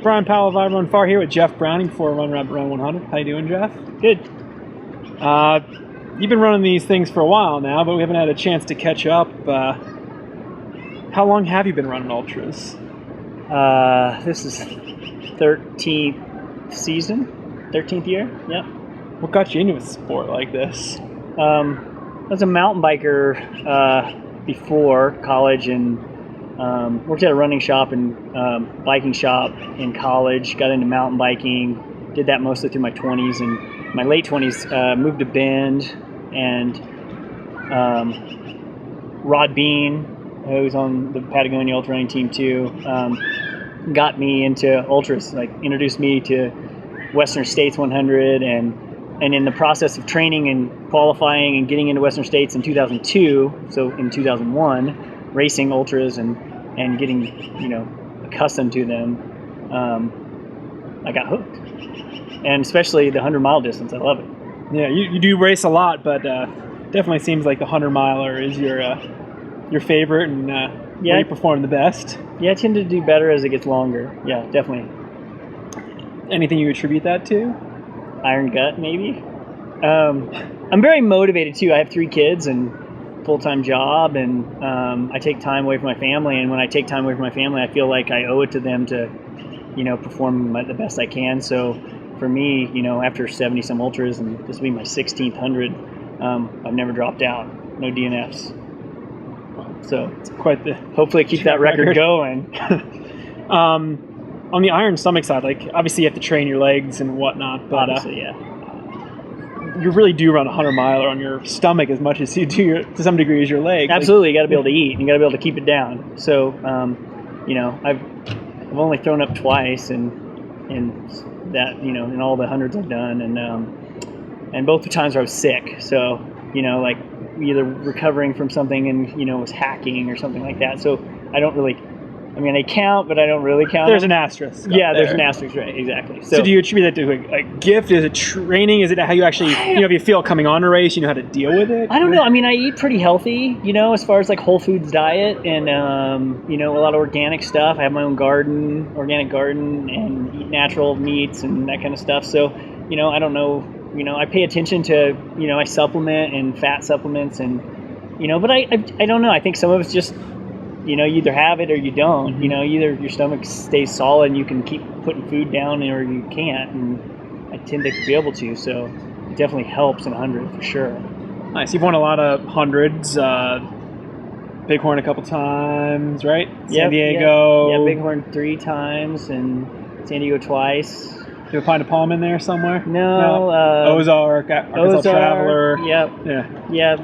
Brian Powell of I Run Far here with Jeff Browning for Run Rapid Run 100. How you doing, Jeff? Good. You've been running these things for a while now, but we haven't had a chance to catch up. How long have you been running ultras? This is 13th season, 13th year. Yep. What got you into a sport like this? I was a mountain biker before college and worked at a running shop and biking shop in college. Got into mountain biking. Did that mostly through my 20s, and my late 20s moved to Bend, and Rod Bean, who's on the Patagonia ultra running team too, got me into ultras. Like introduced me to Western States 100, and in the process of training and qualifying and getting into Western States in 2002, so in 2001, racing ultras and getting accustomed to them, I got hooked. And especially the 100-mile distance, I love it. Yeah, you do race a lot, but definitely seems like the 100-miler is your favorite and where you perform the best. Yeah, I tend to do better as it gets longer. Yeah, definitely. Anything you attribute that to? Iron gut, maybe. I'm very motivated too. I have 3 kids and full-time job, and I take time away from my family. And when I take time away from my family, I feel like I owe it to them to, perform the best I can. So for me, after 70 some ultras, and this will be my 16th 100, I've never dropped out. No DNFs. So it's quite the hopefully keep that record going. On the iron stomach side, like obviously you have to train your legs and whatnot, but you really do run a 100-miler on your stomach as much as you do to some degree as your legs. Absolutely, you got to be able to eat, and you got to be able to keep it down. So, I've only thrown up twice, and that in all the hundreds I've done, and both the times where I was sick. So, like either recovering from something and was hacking or something like that. So I don't really. I mean, they count, but I don't really count. There's them. an asterisk. Yeah, there's an asterisk, right? Exactly. So do you attribute that to a gift? Is it training? Is it how you actually, if you feel coming on a race, you know how to deal with it? I don't know. I mean, I eat pretty healthy, as far as like whole foods diet and, a lot of organic stuff. I have my own organic garden, and eat natural meats and that kind of stuff. So, I don't know, I pay attention to, I supplement and fat supplements and, but I don't know. I think some of it's just, you either have it or you don't. Either your stomach stays solid and you can keep putting food down, or you can't. And I tend to be able to, so it definitely helps in 100 for sure. Nice. You've won a lot of hundreds. Bighorn a couple times, right? San Diego. Yeah, Bighorn 3 times and San Diego twice. Do you find a palm in there somewhere? No. Ozark, Arkansas Traveler. Yep. Yeah.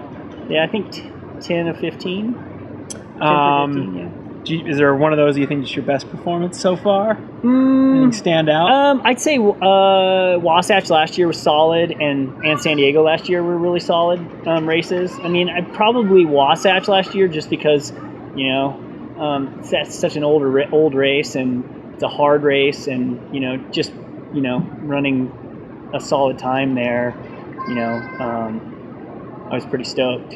I think 10 of 15. 15, yeah. Is there one of those you think is your best performance so far? Anything stand out? I'd say Wasatch last year was solid, and San Diego last year were really solid races. I mean, I probably Wasatch last year just because, that's such an old race, and it's a hard race, and just running a solid time there, I was pretty stoked,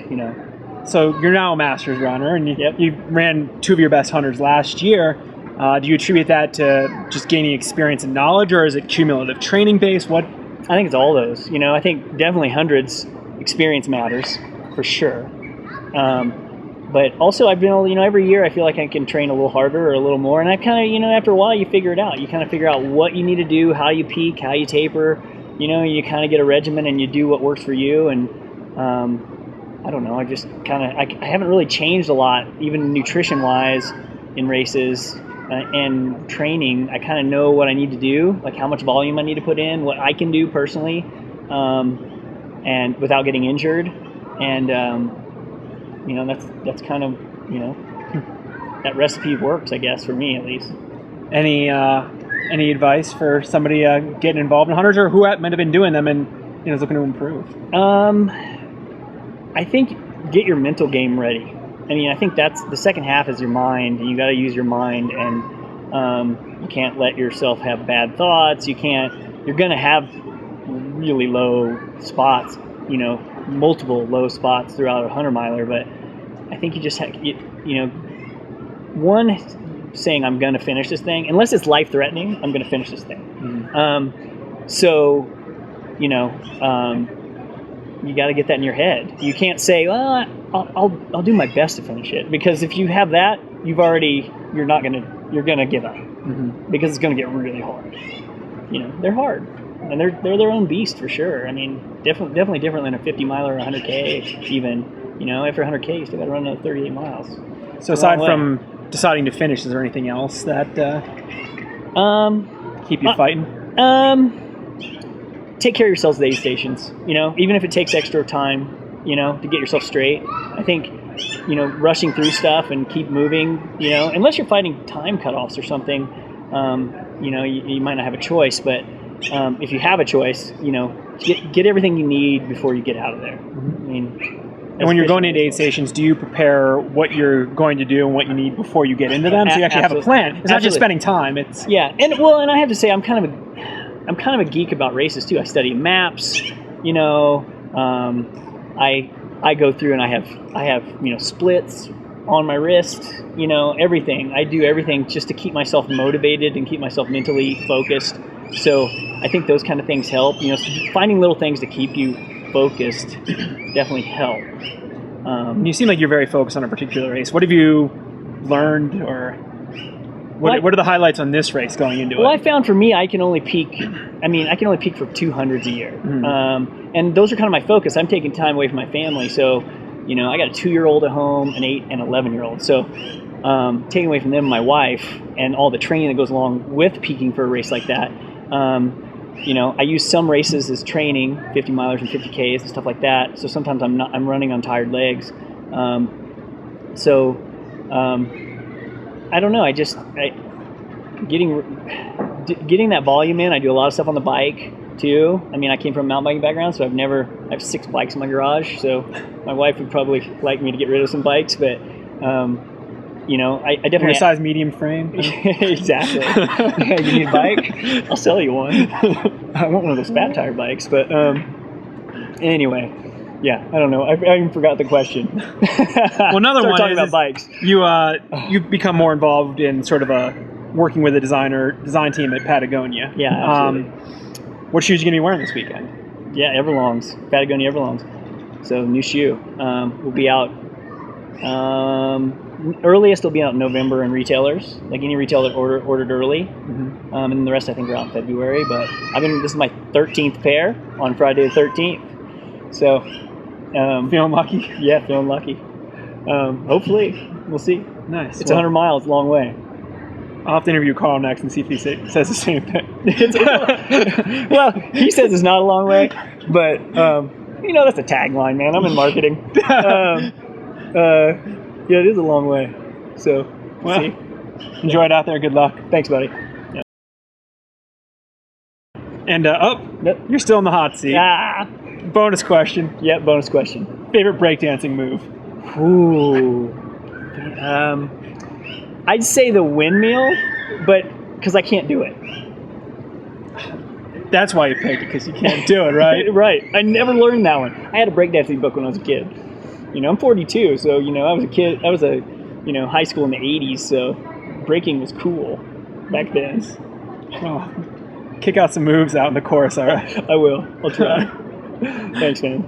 So you're now a Masters runner, and Yep. you ran 2 of your best 100s last year. Do you attribute that to just gaining experience and knowledge, or is it cumulative training based? What? I think it's all those. I think definitely hundreds experience matters for sure. But also I've been able, every year I feel like I can train a little harder or a little more, and I kind of, after a while you figure it out. You kind of figure out what you need to do, how you peak, how you taper. You kind of get a regimen and you do what works for you, and I don't know. I just kind of, I haven't really changed a lot, even nutrition-wise in races and training. I kind of know what I need to do, like how much volume I need to put in, what I can do personally, and without getting injured. And, that's kind of, that recipe works, I guess, for me at least. Any advice for somebody getting involved in hunters, or who might have been doing them and is looking to improve? I think get your mental game ready. I mean, I think that's the second half is your mind. You got to use your mind, and you can't let yourself have bad thoughts. You're going to have really low spots, multiple low spots throughout a 100-miler, but I think you just have, one, saying I'm going to finish this thing. Unless it's life-threatening, I'm going to finish this thing. So, you know, you got to get that in your head. You can't say, well, I'll do my best to finish it, because if you have that, you're gonna give up, because it's gonna get really hard. You know, they're hard, and they're their own beast for sure. I mean, definitely different than a 50 miler or 100K even. You know, after 100K, you still got to run another 38 miles. So aside from deciding to finish, is there anything else that keep you fighting? Take care of yourselves at the aid stations. You know, even if it takes extra time, you know, to get yourself straight. I think, you know, rushing through stuff and keep moving, you know, unless you're fighting time cutoffs or something, you know, you might not have a choice. But if you have a choice, you know, get everything you need before you get out of there. I mean, and when you're going into aid stations, do you prepare what you're going to do and what you need before you get into them? So you actually have a plan. It's not just spending time. It's and I have to say, I'm kind of a geek about races too. I study maps. You know, I go through and I have you know, splits on my wrist. You know, everything. I do everything just to keep myself motivated and keep myself mentally focused. So I think those kind of things help. You know, finding little things to keep you focused definitely help. You seem like you're very focused on a particular race. What have you learned, or what are the highlights on this race going into it? Well, I found for me, I can only peak for 200s a year. And those are kind of my focus. I'm taking time away from my family. So, you know, I got a 2-year-old at home, an 8 and 11-year-old. So taking away from them, my wife, and all the training that goes along with peaking for a race like that. You know, I use some races as training, 50 milers and 50Ks and stuff like that. So sometimes I'm running on tired legs. I don't know. Getting that volume in. I do a lot of stuff on the bike too. I mean, I came from a mountain biking background, so I have 6 bikes in my garage. So my wife would probably like me to get rid of some bikes, but you know, I definitely... Your size medium frame? Exactly. You need a bike? I'll sell you one. I want one of those fat tire bikes, but anyway, yeah, I don't know. I even forgot the question. Well, another one talking is about bikes. You've become more involved in sort of working with a design team at Patagonia. Yeah, absolutely. What shoes are you going to be wearing this weekend? Yeah, Everlongs. Patagonia Everlongs. So, new shoe. Will be out... earliest will be out in November in retailers, like any retailer that ordered early, and the rest I think are out in February. But this is my 13th pair on Friday the 13th, so feeling lucky. Yeah, feeling lucky. Hopefully, we'll see. Nice. It's 100 miles, long way. I'll have to interview Carl next and see if he says the same thing. Well, he says it's not a long way, but you know, that's a tagline, man. I'm in marketing. Yeah, it is a long way. So, see. Enjoy it out there. Good luck. Thanks, buddy. Yeah. And, you're still in the hot seat. Bonus question. Yeah, bonus question. Favorite breakdancing move? Ooh. I'd say the windmill, but because I can't do it. That's why you picked it, because you can't do it, right? Right. I never learned that one. I had a breakdancing book when I was a kid. You know, I'm 42, so, you know, I was a kid. I was high school in the 80s, so breaking was cool back then. Oh, kick out some moves out in the course, all right? I will. I'll try. Thanks, man.